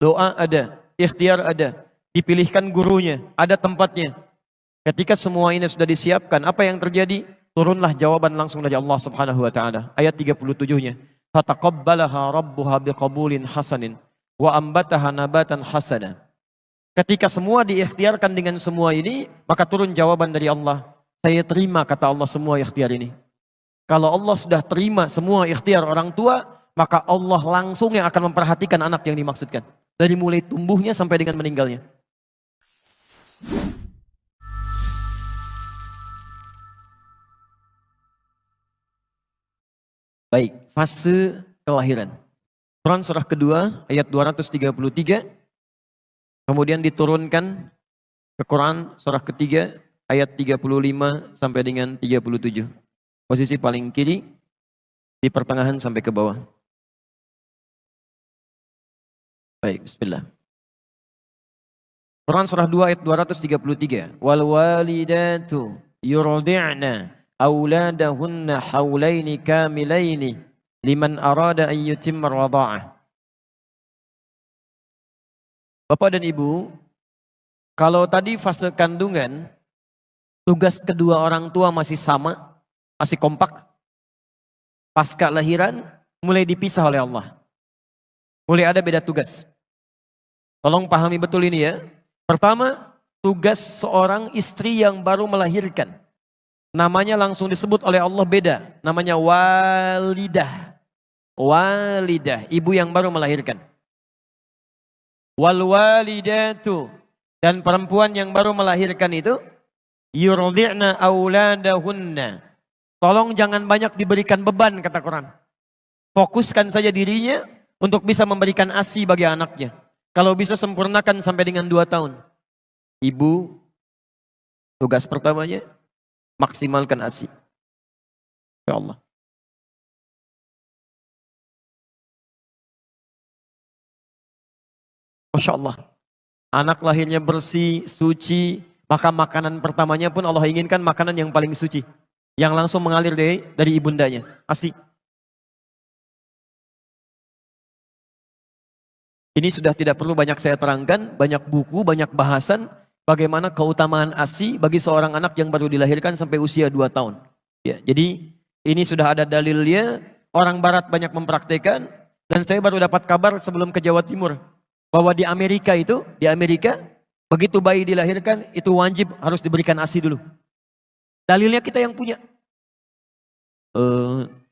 doa ada, ikhtiar ada, dipilihkan gurunya, ada tempatnya. Ketika semua ini sudah disiapkan, apa yang terjadi? Turunlah jawaban langsung dari Allah Subhanahu wa taala. Ayat 37-nya. Fataqabbalaha rabbuha biqabulin hasanin wa ambataha nabatan hasana. Ketika semua diikhtiarkan dengan semua ini, maka turun jawaban dari Allah. Saya terima, kata Allah, semua ikhtiar ini. Kalau Allah sudah terima semua ikhtiar orang tua, maka Allah langsung yang akan memperhatikan anak yang dimaksudkan. Dari mulai tumbuhnya sampai dengan meninggalnya. Baik, fase kelahiran. Quran surah kedua ayat 233. Kemudian diturunkan ke Quran surah ketiga ayat 35 sampai dengan 37. Posisi paling kiri di pertengahan sampai ke bawah. Baik, bismillah. Quran surah 2 ayat 233. Wal walidatu yurdi'na auladahunna haulaini kamilaini liman arada an yutimma radha'ah. Bapak dan Ibu, kalau tadi fase kandungan, tugas kedua orang tua masih sama, masih kompak. Pasca lahiran, mulai dipisah oleh Allah. Mulai ada beda tugas. Tolong pahami betul ini ya. Pertama, tugas seorang istri yang baru melahirkan. Namanya langsung disebut oleh Allah beda. Namanya walidah. Walidah, ibu yang baru melahirkan. Wal walidatu, dan perempuan yang baru melahirkan itu yurdi'na auladahunna. Tolong jangan banyak diberikan beban, kata Quran. Fokuskan saja dirinya untuk bisa memberikan ASI bagi anaknya. Kalau bisa sempurnakan sampai dengan 2 tahun. Ibu, tugas pertamanya maksimalkan ASI. Ya Allah. Masya Allah. Anak lahirnya bersih, suci, maka makanan pertamanya pun Allah inginkan makanan yang paling suci. Yang langsung mengalir dari ibundanya. ASI. Ini sudah tidak perlu banyak saya terangkan, banyak buku, banyak bahasan. Bagaimana keutamaan ASI bagi seorang anak yang baru dilahirkan sampai usia 2 tahun. Ya, jadi ini sudah ada dalilnya, orang barat banyak mempraktekkan, dan saya baru dapat kabar sebelum ke Jawa Timur, bahwa di Amerika, begitu bayi dilahirkan, itu wajib harus diberikan ASI dulu. Dalilnya kita yang punya.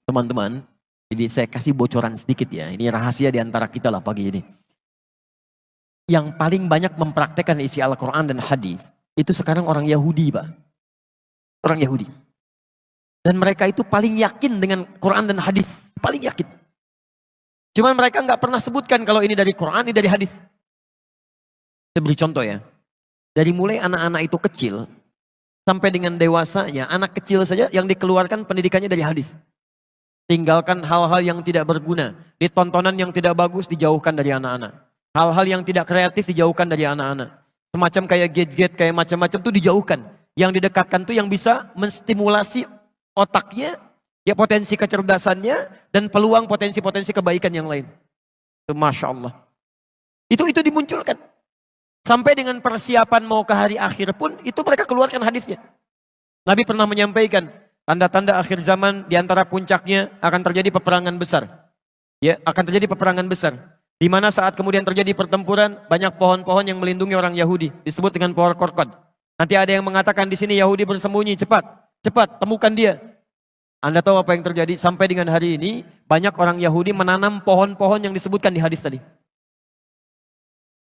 Teman-teman, jadi saya kasih bocoran sedikit ya, ini rahasia di antara kita lah pagi ini. Yang paling banyak mempraktekkan isi Al-Quran dan hadis itu sekarang orang Yahudi, Pak. Orang Yahudi. Dan mereka itu paling yakin dengan Quran dan hadis, paling yakin. Cuman mereka nggak pernah sebutkan kalau ini dari Quran, ini dari hadis. Saya beri contoh ya. Dari mulai anak-anak itu kecil sampai dengan dewasanya, anak kecil saja yang dikeluarkan pendidikannya dari hadis. Tinggalkan hal-hal yang tidak berguna, ditontonan yang tidak bagus dijauhkan dari anak-anak. Hal-hal yang tidak kreatif dijauhkan dari anak-anak. Semacam kayak gadget, kayak macam-macam itu dijauhkan. Yang didekatkan tuh yang bisa menstimulasi otaknya, ya potensi kecerdasannya, dan peluang potensi-potensi kebaikan yang lain. Itu Masya Allah. Itu dimunculkan. Sampai dengan persiapan mau ke hari akhir pun, itu mereka keluarkan hadisnya. Nabi pernah menyampaikan, tanda-tanda akhir zaman diantara puncaknya akan terjadi peperangan besar. Ya, akan terjadi peperangan besar. Di mana saat kemudian terjadi pertempuran, banyak pohon-pohon yang melindungi orang Yahudi, disebut dengan pohon korkod. Nanti ada yang mengatakan di sini Yahudi bersembunyi, cepat, temukan dia. Anda tahu apa yang terjadi? Sampai dengan hari ini, banyak orang Yahudi menanam pohon-pohon yang disebutkan di hadis tadi.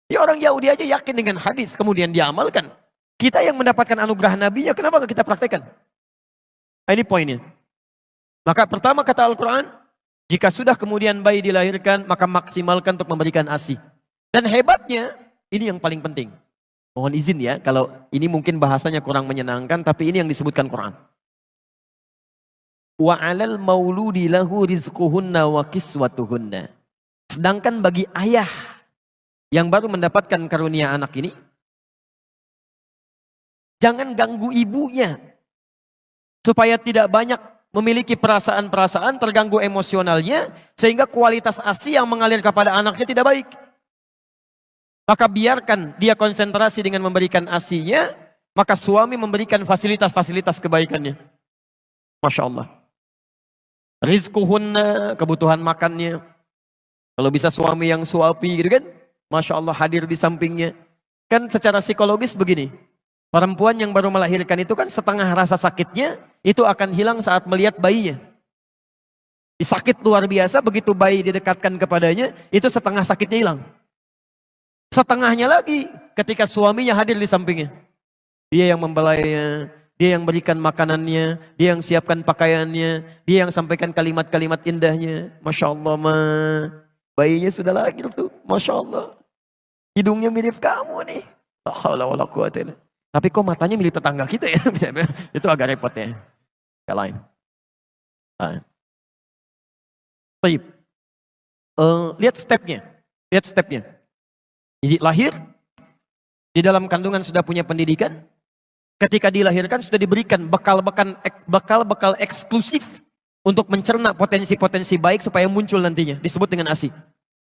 Ya orang Yahudi aja yakin dengan hadis, kemudian dia amalkan. Kita yang mendapatkan anugerah Nabi, ya kenapa nggak kita praktekkan? Nah, ini poinnya. Maka pertama kata Al-Quran, jika sudah kemudian bayi dilahirkan, maka maksimalkan untuk memberikan ASI. Dan hebatnya, ini yang paling penting. Mohon izin ya, kalau ini mungkin bahasanya kurang menyenangkan, tapi ini yang disebutkan Quran. Wa 'alal mauludi lahu rizquhunna wa kiswatuhunna. Sedangkan bagi ayah yang baru mendapatkan karunia anak ini, jangan ganggu ibunya supaya tidak banyak memiliki perasaan-perasaan, terganggu emosionalnya, sehingga kualitas ASI yang mengalir kepada anaknya tidak baik. Maka biarkan dia konsentrasi dengan memberikan ASI-nya, maka suami memberikan fasilitas-fasilitas kebaikannya. Masya Allah. Rizquhunna, kebutuhan makannya. Kalau bisa suami yang suapi gitu kan, Masya Allah hadir di sampingnya. Kan secara psikologis begini, perempuan yang baru melahirkan itu kan setengah rasa sakitnya, itu akan hilang saat melihat bayinya. Sakit luar biasa, begitu bayi didekatkan kepadanya, itu setengah sakitnya hilang. Setengahnya lagi ketika suaminya hadir di sampingnya. Dia yang membelainya, dia yang berikan makanannya, dia yang siapkan pakaiannya, dia yang sampaikan kalimat-kalimat indahnya. Masya Allah, bayinya sudah lahir tuh, Masya Allah. Hidungnya mirip kamu nih. La haula wala quwata illa billah. Tapi kok matanya mirip tetangga kita ya? Itu agak repot ya. Yang lain. Baik. Lihat stepnya. Lihat stepnya. Jadi lahir, di dalam kandungan sudah punya pendidikan. Ketika dilahirkan sudah diberikan bekal-bekal eksklusif untuk mencerna potensi-potensi baik supaya muncul nantinya. Disebut dengan ASI.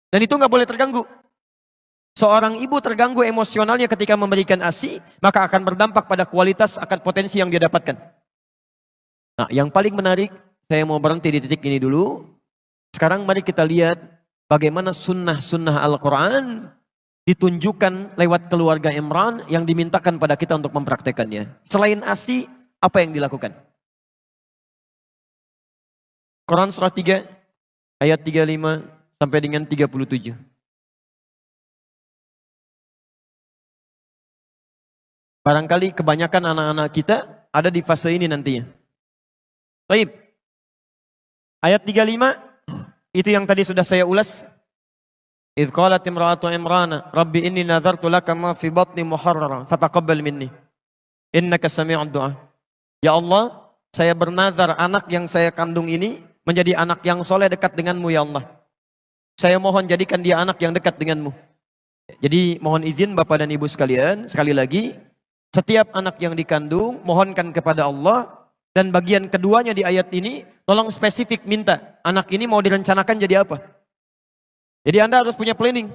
Dan itu nggak boleh terganggu. Seorang ibu terganggu emosionalnya ketika memberikan ASI, maka akan berdampak pada kualitas akan potensi yang dia dapatkan. Nah, yang paling menarik, saya mau berhenti di titik ini dulu. Sekarang mari kita lihat bagaimana sunnah-sunnah Al-Quran ditunjukkan lewat keluarga Imran yang dimintakan pada kita untuk mempraktekannya. Selain ASI, apa yang dilakukan? Quran surah 3, ayat 35 sampai dengan 37. Barangkali kebanyakan anak-anak kita ada di fase ini nantinya. Baik. Ayat 35, itu yang tadi sudah saya ulas. Idh qalat imra'atu Imran, Rabbi inni nadhartu laka ma fi batni muharraran, fataqabbal minni. Innaka sami'ud du'a. Ya Allah, saya bernazar anak yang saya kandung ini menjadi anak yang soleh dekat denganmu ya Allah. Saya mohon jadikan dia anak yang dekat denganmu. Jadi mohon izin Bapak dan Ibu sekalian, sekali lagi, setiap anak yang dikandung, mohonkan kepada Allah. Dan bagian keduanya di ayat ini, tolong spesifik minta, anak ini mau direncanakan jadi apa? Jadi Anda harus punya planning.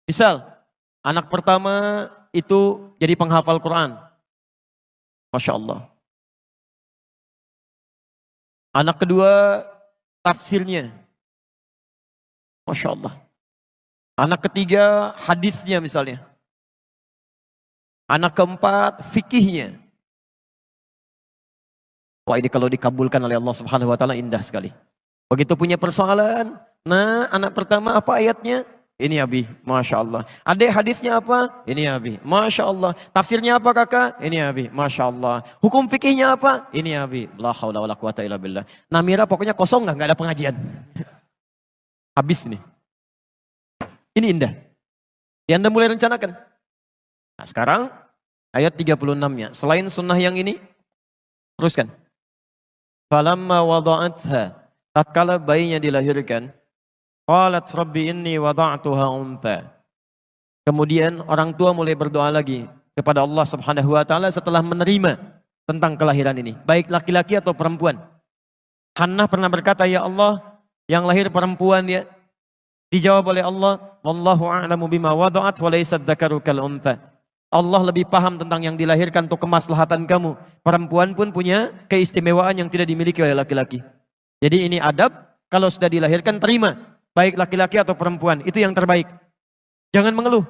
Misal, anak pertama itu jadi penghafal Quran. Masya Allah. Anak kedua, tafsirnya. Masya Allah. Anak ketiga, hadisnya misalnya. Anak keempat, fikihnya. Wah, ini kalau dikabulkan oleh Allah Subhanahu wa taala indah sekali. Begitu punya persoalan, nah anak pertama apa ayatnya? Ini Abi, Masya Allah. Adik hadisnya apa? Ini Abi, Masya Allah. Tafsirnya apa kakak? Ini Abi, Masya Allah. Hukum fikihnya apa? Ini Abi. La haula wala quwata illa billah. Namira pokoknya kosong nggak ada pengajian. Habis nih. Ini indah. Yang Anda mulai rencanakan. Nah sekarang ayat 36-nya. Selain sunnah yang ini, teruskan. Falamma wada'atha, tatkala bayinya dilahirkan, qalat rabbi inni wada'tuha untha. Kemudian orang tua mulai berdoa lagi kepada Allah Subhanahu wa taala setelah menerima tentang kelahiran ini, baik laki-laki atau perempuan. Hannah pernah berkata, ya Allah, yang lahir perempuan ya. Dijawab oleh Allah, wallahu a'lamu bima wada'at wa laysa dzakaru kal untha. Allah lebih paham tentang yang dilahirkan untuk kemaslahatan kamu. Perempuan pun punya keistimewaan yang tidak dimiliki oleh laki-laki. Jadi ini adab, kalau sudah dilahirkan terima. Baik laki-laki atau perempuan, itu yang terbaik. Jangan mengeluh.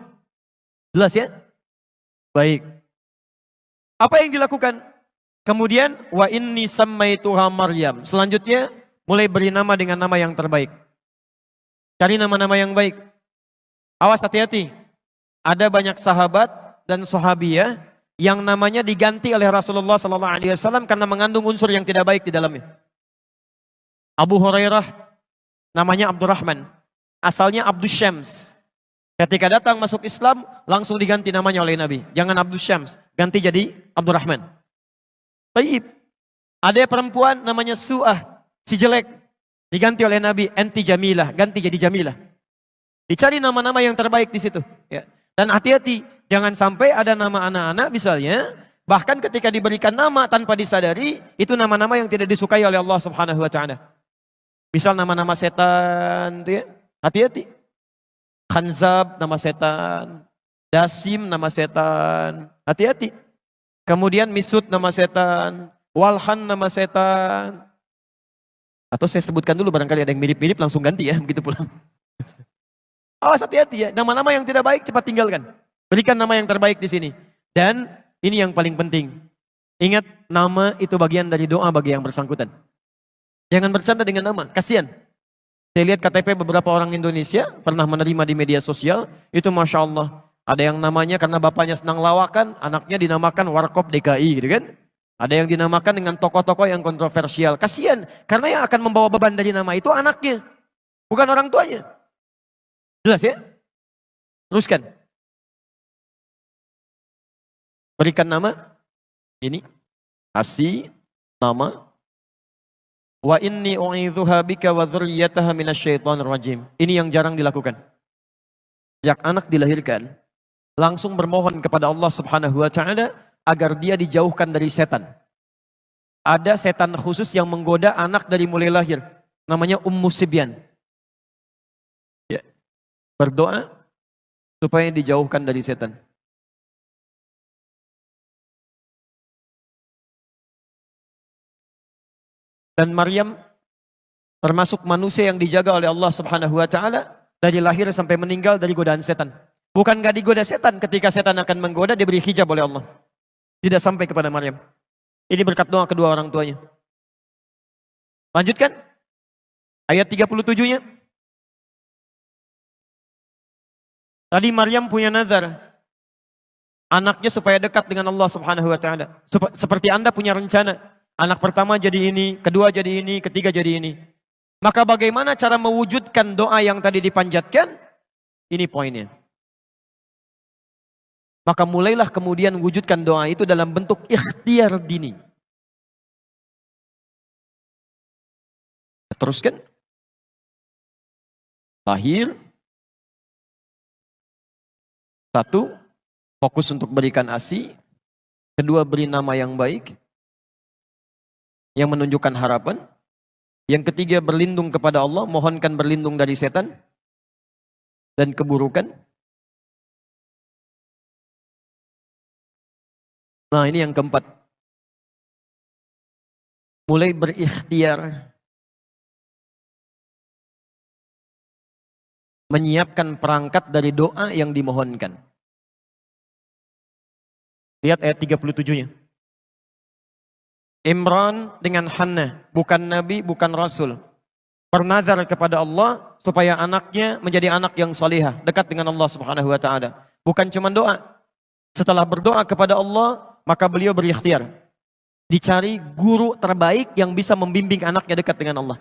Jelas ya? Baik. Apa yang dilakukan? Kemudian, wa inni sammaituha Maryam. Selanjutnya, mulai beri nama dengan nama yang terbaik. Cari nama-nama yang baik. Awas hati-hati. Ada banyak sahabat dan sahabiyah yang namanya diganti oleh Rasulullah SAW karena mengandung unsur yang tidak baik di dalamnya. Abu Hurairah namanya Abdurrahman, asalnya Abdus Syams. Ketika datang masuk Islam langsung diganti namanya oleh Nabi. Jangan Abdus Syams, ganti jadi Abdurrahman. Taib. Ada perempuan namanya Su'ah, si jelek, diganti oleh Nabi enti Jamilah, ganti jadi Jamilah. Dicari nama-nama yang terbaik di situ. Ya. Dan hati-hati, jangan sampai ada nama anak-anak misalnya, bahkan ketika diberikan nama tanpa disadari, itu nama-nama yang tidak disukai oleh Allah Subhanahu wa taala. Misal nama-nama setan, itu ya. Hati-hati. Khanzab nama setan, Dasim nama setan. Hati-hati. Kemudian Misut nama setan. Walhan nama setan. Atau saya sebutkan dulu barangkali ada yang mirip-mirip langsung ganti ya. Begitu pulang. Awas hati-hati ya. Nama-nama yang tidak baik cepat tinggalkan. Berikan nama yang terbaik di sini. Dan ini yang paling penting. Ingat nama itu bagian dari doa bagi yang bersangkutan. Jangan bercanda dengan nama. Kasihan. Saya lihat KTP beberapa orang Indonesia pernah menerima di media sosial. Itu Masya Allah. Ada yang namanya karena bapaknya senang lawakan, anaknya dinamakan Warkop DKI gitu kan. Ada yang dinamakan dengan tokoh-tokoh yang kontroversial. Kasihan, karena yang akan membawa beban dari nama itu anaknya. Bukan orang tuanya. Jelas ya? Teruskan. Berikan nama. Ini. Asi. Nama. Wa inni u'idzuha bika wa dzurriyyataha minasyaitonir rajim. Ini yang jarang dilakukan. Sejak anak dilahirkan, langsung bermohon kepada Allah Subhanahu wa taala agar dia dijauhkan dari setan. Ada setan khusus yang menggoda anak dari mulai lahir, namanya Ummu Sibyan. Ya. Berdoa supaya dijauhkan dari setan. Dan Maryam termasuk manusia yang dijaga oleh Allah Subhanahu wa taala dari lahir sampai meninggal dari godaan setan. Bukan gak digoda setan, ketika setan akan menggoda diberi hijab oleh Allah. Tidak sampai kepada Maryam. Ini berkat doa kedua orang tuanya. Lanjutkan. Ayat 37-nya. Tadi Maryam punya nazar. Anaknya supaya dekat dengan Allah Subhanahu wa taala. Seperti Anda punya rencana. Anak pertama jadi ini, kedua jadi ini, ketiga jadi ini. Maka bagaimana cara mewujudkan doa yang tadi dipanjatkan? Ini poinnya. Maka mulailah kemudian wujudkan doa itu dalam bentuk ikhtiar dini. Teruskan. Lahir. 1. Fokus untuk berikan ASI. 2. Beri nama yang baik. Yang menunjukkan harapan. Yang 3. Berlindung kepada Allah. Mohonkan berlindung dari setan. Dan keburukan. Nah ini yang 4. Mulai berikhtiar. Menyiapkan perangkat dari doa yang dimohonkan. Lihat ayat 37-nya. Imran dengan Hannah, bukan Nabi, bukan Rasul. Bernazar kepada Allah supaya anaknya menjadi anak yang salihah, dekat dengan Allah Subhanahu wa taala. Bukan cuma doa. Setelah berdoa kepada Allah, maka beliau berikhtiar. Dicari guru terbaik yang bisa membimbing anaknya dekat dengan Allah.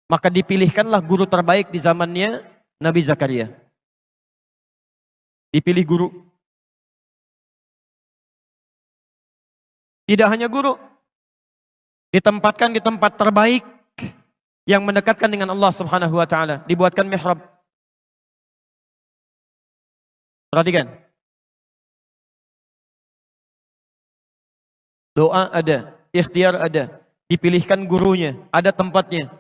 Maka dipilihkanlah guru terbaik di zamannya Nabi Zakaria. Dipilih guru. Tidak hanya guru. Ditempatkan di tempat terbaik yang mendekatkan dengan Allah Subhanahu wa taala. Dibuatkan mihrab. Perhatikan. Doa ada, ikhtiar ada, dipilihkan gurunya, ada tempatnya.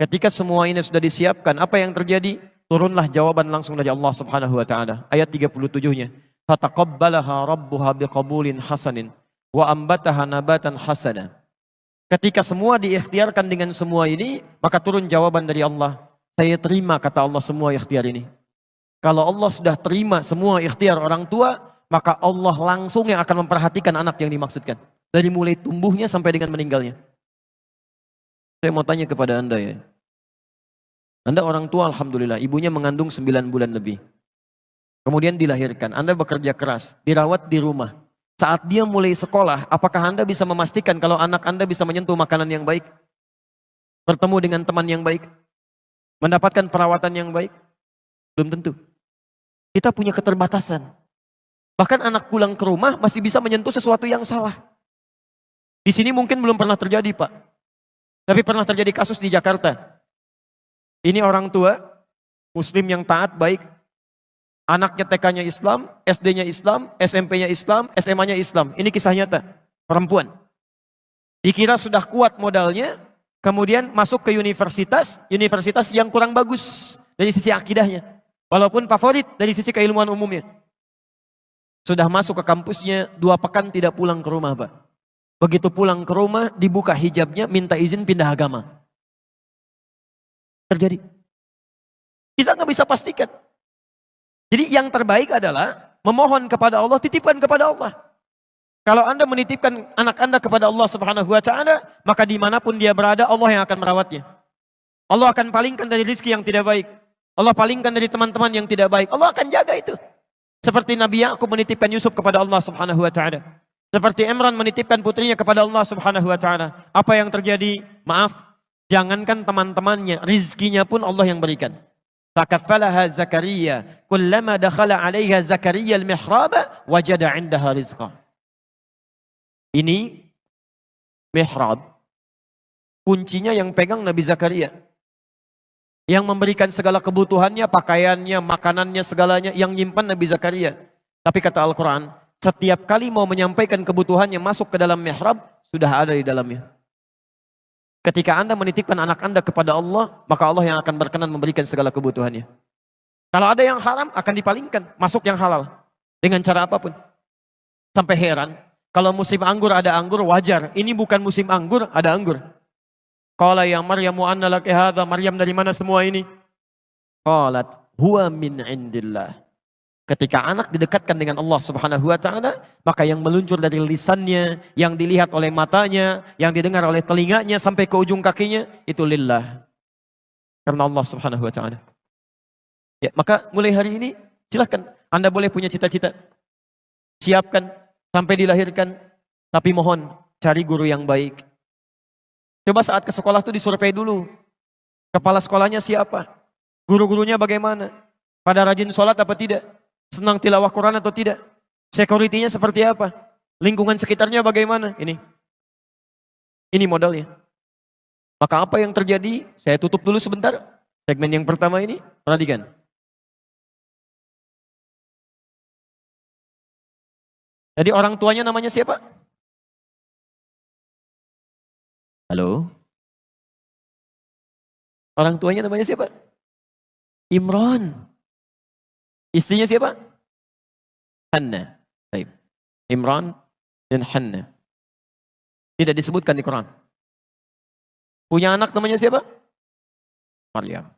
Ketika semua ini sudah disiapkan, apa yang terjadi? Turunlah jawaban langsung dari Allah Subhanahu wa taala. Ayat 37-nya. Fataqabbalaha rabbuha biqabulin hasanin wa ambataha nabatan hasana. Ketika semua diikhtiarkan dengan semua ini, maka turun jawaban dari Allah. Saya terima, kata Allah, semua ikhtiar ini. Kalau Allah sudah terima semua ikhtiar orang tua, maka Allah langsung yang akan memperhatikan anak yang dimaksudkan. Dari mulai tumbuhnya sampai dengan meninggalnya. Saya mau tanya kepada Anda ya. Anda orang tua, alhamdulillah, ibunya mengandung 9 bulan lebih. Kemudian dilahirkan, Anda bekerja keras, dirawat di rumah. Saat dia mulai sekolah, apakah Anda bisa memastikan kalau anak Anda bisa menyentuh makanan yang baik? Bertemu dengan teman yang baik? Mendapatkan perawatan yang baik? Belum tentu. Kita punya keterbatasan. Bahkan anak pulang ke rumah masih bisa menyentuh sesuatu yang salah. Di sini mungkin belum pernah terjadi, Pak. Tapi pernah terjadi kasus di Jakarta. Ini orang tua, Muslim yang taat, baik. Anaknya TK-nya Islam, SD-nya Islam, SMP-nya Islam, SMA-nya Islam. Ini kisah nyata, perempuan. Dikira sudah kuat modalnya, kemudian masuk ke universitas yang kurang bagus dari sisi akidahnya. Walaupun favorit dari sisi keilmuan umumnya. Sudah masuk ke kampusnya, 2 pekan tidak pulang ke rumah, Pak. Begitu pulang ke rumah, dibuka hijabnya, minta izin pindah agama. Terjadi. Kita nggak bisa pastikan. Jadi yang terbaik adalah memohon kepada Allah, titipkan kepada Allah. Kalau Anda menitipkan anak Anda kepada Allah Subhanahu wa Ta'ala, maka dimanapun dia berada, Allah yang akan merawatnya. Allah akan palingkan dari rizki yang tidak baik. Allah palingkan dari teman-teman yang tidak baik. Allah akan jaga itu. Seperti Nabi Ya'qub menitipkan Yusuf kepada Allah Subhanahu wa Ta'ala. Seperti Imran menitipkan putrinya kepada Allah Subhanahu wa Ta'ala. Apa yang terjadi? Maaf, jangankan teman-temannya, rizkinya pun Allah yang berikan. Fakaffalaha Zakaria, kullama dakhala 'alaiha Zakaria al-mihraba wajada 'indaha rizqa. Ini mihrab, kuncinya yang pegang Nabi Zakaria. Yang memberikan segala kebutuhannya, pakaiannya, makanannya, segalanya, yang nyimpan Nabi Zakaria. Tapi kata Al-Quran, setiap kali mau menyampaikan kebutuhannya masuk ke dalam mihrab, sudah ada di dalamnya. Ketika Anda menitipkan anak Anda kepada Allah, maka Allah yang akan berkenan memberikan segala kebutuhannya. Kalau ada yang haram, akan dipalingkan, masuk yang halal. Dengan cara apapun. Sampai heran, kalau musim anggur ada anggur, wajar. Ini bukan musim anggur, ada anggur. Qala ya Maryamu anna laki hadza, Maryam dari mana semua ini? Qalat huwa min indillah. Ketika anak didekatkan dengan Allah Subhanahu wa Ta'ala, maka yang meluncur dari lisannya, yang dilihat oleh matanya, yang didengar oleh telinganya sampai ke ujung kakinya, itu lillah. Karena Allah Subhanahu wa Ta'ala. Ya, maka mulai hari ini silahkan Anda boleh punya cita-cita. Siapkan sampai dilahirkan, tapi mohon cari guru yang baik. Coba saat ke sekolah itu disurvei dulu. Kepala sekolahnya siapa? Guru-gurunya bagaimana? Pada rajin sholat apa tidak? Senang tilawah Quran atau tidak? Security-nya seperti apa? Lingkungan sekitarnya bagaimana? Ini modalnya. Maka apa yang terjadi? Saya tutup dulu sebentar. Segmen yang pertama ini, perhatikan. Jadi orang tuanya namanya siapa? Halo? Orang tuanya namanya siapa? Imran. Istrinya siapa? Hanna. Baik. Imran dan Hanna. Tidak disebutkan di Quran. Punya anak namanya siapa? Maryam.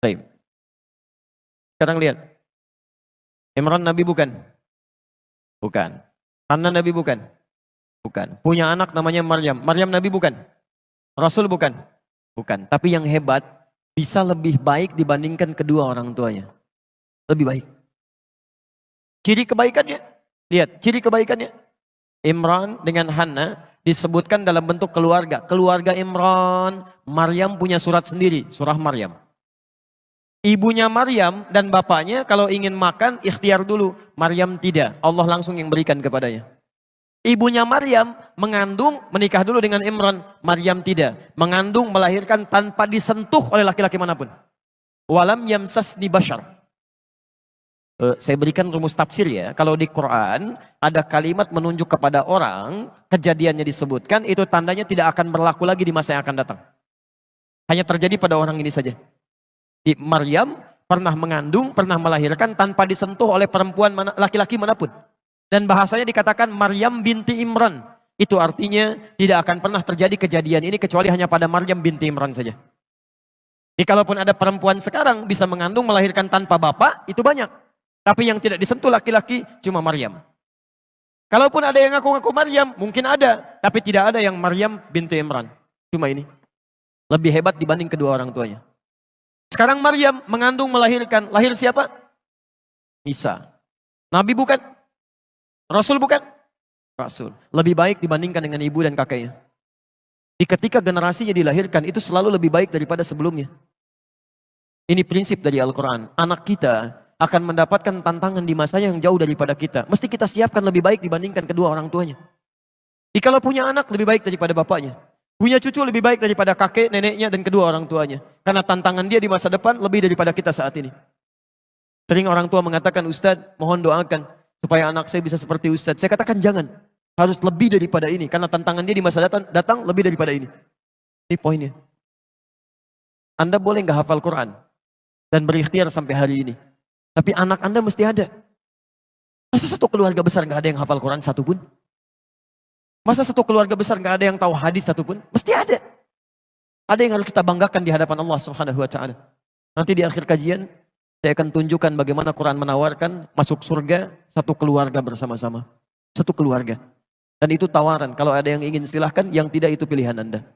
Baik. Sekarang lihat. Imran Nabi bukan? Bukan. Hanna Nabi bukan? Bukan. Punya anak namanya Maryam. Maryam Nabi bukan? Rasul bukan? Bukan. Tapi yang hebat, bisa lebih baik dibandingkan kedua orang tuanya. Lebih baik. Ciri kebaikannya. Lihat, ciri kebaikannya. Imran dengan Hanna disebutkan dalam bentuk keluarga. Keluarga Imran, Maryam punya surat sendiri, surah Maryam. Ibunya Maryam dan bapaknya kalau ingin makan ikhtiar dulu. Maryam tidak, Allah langsung yang berikan kepadanya. Ibunya Maryam mengandung, menikah dulu dengan Imran. Maryam tidak, mengandung, melahirkan tanpa disentuh oleh laki-laki manapun. Walam yamsasni bashar. Saya berikan rumus tafsir ya. Kalau di Quran ada kalimat menunjuk kepada orang, kejadiannya disebutkan, itu tandanya tidak akan berlaku lagi di masa yang akan datang. Hanya terjadi pada orang ini saja. Di Maryam pernah mengandung, pernah melahirkan tanpa disentuh oleh perempuan laki-laki manapun. Dan bahasanya dikatakan Maryam binti Imran. Itu artinya tidak akan pernah terjadi kejadian ini kecuali hanya pada Maryam binti Imran saja. Jadi kalaupun ada perempuan sekarang bisa mengandung, melahirkan tanpa bapak, itu banyak. Tapi yang tidak disentuh laki-laki cuma Maryam. Kalaupun ada yang ngaku-ngaku Maryam, mungkin ada. Tapi tidak ada yang Maryam binti Imran. Cuma ini. Lebih hebat dibanding kedua orang tuanya. Sekarang Maryam mengandung, melahirkan. Lahir siapa? Isa. Nabi bukan? Rasul bukan? Rasul. Lebih baik dibandingkan dengan ibu dan kakeknya. Di ketika generasinya dilahirkan, itu selalu lebih baik daripada sebelumnya. Ini prinsip dari Al-Quran. Anak kita akan mendapatkan tantangan di masa yang jauh daripada kita. Mesti kita siapkan lebih baik dibandingkan kedua orang tuanya. Kalau punya anak lebih baik daripada bapaknya. Punya cucu lebih baik daripada kakek, neneknya, dan kedua orang tuanya. Karena tantangan dia di masa depan lebih daripada kita saat ini. Sering orang tua mengatakan, Ustadz mohon doakan supaya anak saya bisa seperti Ustadz. Saya katakan jangan. Harus lebih daripada ini. Karena tantangan dia di masa datang lebih daripada ini. Ini poinnya. Anda boleh nggak hafal Quran dan berikhtiar sampai hari ini. Tapi anak Anda mesti ada. Masa satu keluarga besar nggak ada yang hafal Quran satupun? Masa satu keluarga besar nggak ada yang tahu hadis satupun? Mesti ada. Ada yang harus kita banggakan di hadapan Allah Subhanahu wa taala. Nanti di akhir kajian saya akan tunjukkan bagaimana Quran menawarkan masuk surga satu keluarga bersama-sama. Satu keluarga. Dan itu tawaran. Kalau ada yang ingin silahkan, yang tidak itu pilihan Anda.